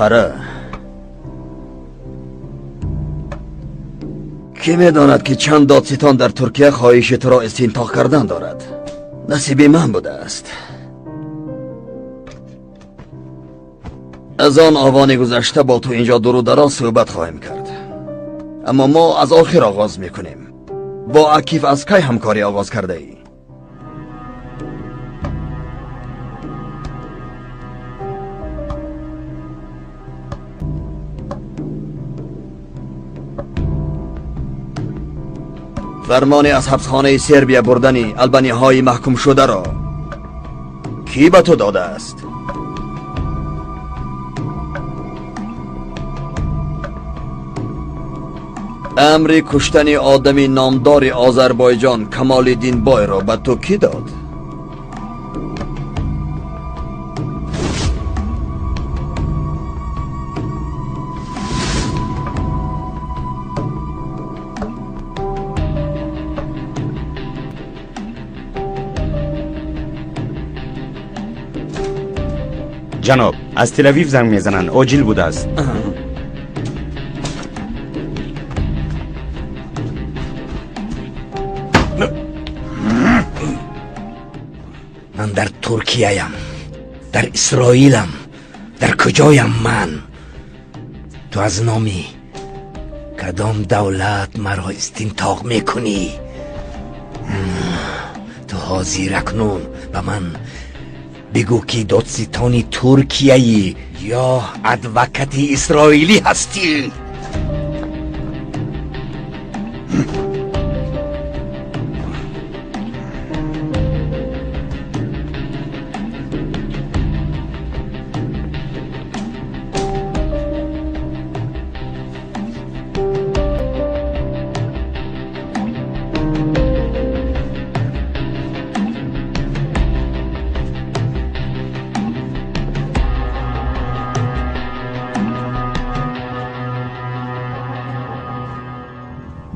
مسخره. کی میداند که چند دادستان در ترکیه خواهش تو را استنطاق کردن دارد؟ نصیب من بوده است. از آن آوان گذشته با تو اینجا دور و دراز صحبت خواهیم کرد، اما ما از آخر آغاز میکنیم. با عکیف از کی همکاری آغاز کرده ای؟ فرمانی از حبسخانه سربیا بردنی البانی های محکوم شده را کی به تو داده است؟ امر کشتن آدمی نامدار آذربایجان کمال‌الدین بای را به تو کی داد؟ جناب، از تل آویو زنگ میزنن، عاجل بوده است. من در ترکیه ام، در اسرائیلم، در کجایم من؟ تو از نامی کدام دولت مرا استنطاق میکنی؟ تو حاضر اکنون به من بگو که دادستانی ترکیه‌ای یا ادوکت اسرائیلی هستی؟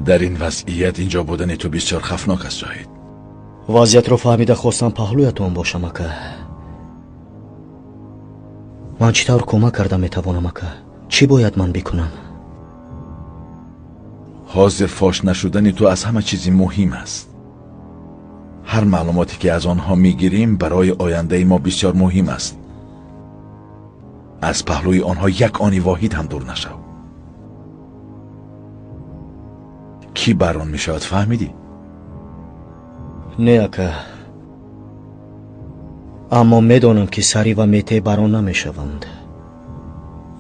در این وضعیت اینجا بودن تو بسیار خفناک است جاهید. وضعیت رو فهمیده خواستم پهلویتون باشم اکا. من چطور کمک کردم میتوانم اکا؟ چی باید من بکنم؟ حاضر فاش نشدن تو از همه چیزی مهم است. هر معلوماتی که از آنها میگیریم برای آینده ما بسیار مهم است. از پهلوی آنها یک آنی واحد هم دور نشو. کی بران میشود فهمیدی؟ نه اکا، اما میدانم که سری و میته بران نمیشوند.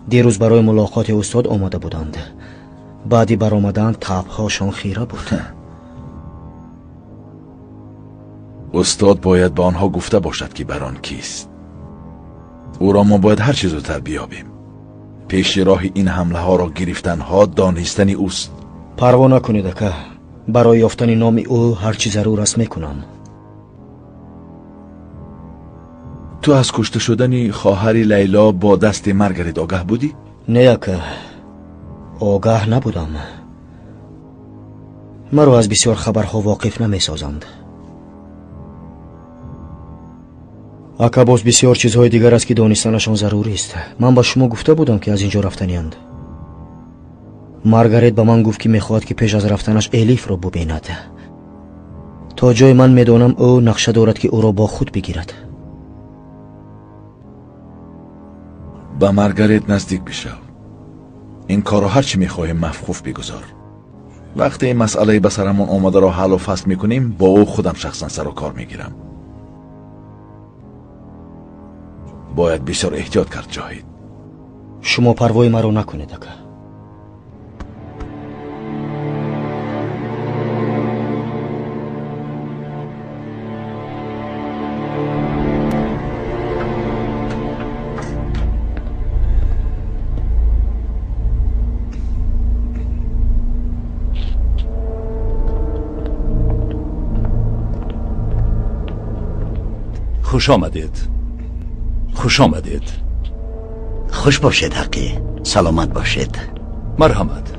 دیروز برای ملاقات استاد آمده بودند، بعدی برآمدن طبعهاشان خیره بود. استاد باید به آنها گفته باشد که بران کیست. او را ما باید هر چیز رو تر بیابیم. پیش راه این حمله ها را گرفتن ها دانستنی اوست. پروا نکنید اکا، برای یافتن نام او هر چی ضرور است میکنم. تو از کشته شدن خواهر لیلا با دست مارگارت آگاه بودی؟ نه اکا، آگاه نبودم. مرا از بسیار خبرها واقف نمیسازند. اکا باز بسیار چیزهای دیگر است که دانستنشان ضروری است. من با شما گفته بودم که از اینجا رفتنیند. مارگارت به من گفت که میخواهد که پیش از رفتنش الیف را ببیند. تا جای من میدانم او نقشه دارد که او را با خود بگیرد. با مارگارت نزدیک بشو. این کار را هرچی میخواهیم مفخوف بگذار. وقتی این مسئله به سرمون آمده را حل و فصل میکنیم با او خودم شخصا سر و کار میگیرم. باید بسیار احتیاط کرد جاهید. شما پروای مرا نکنید اکا. خوش آمدید. خوش آمدید. خوش باشید حقی. سلامت باشید. مرحمت.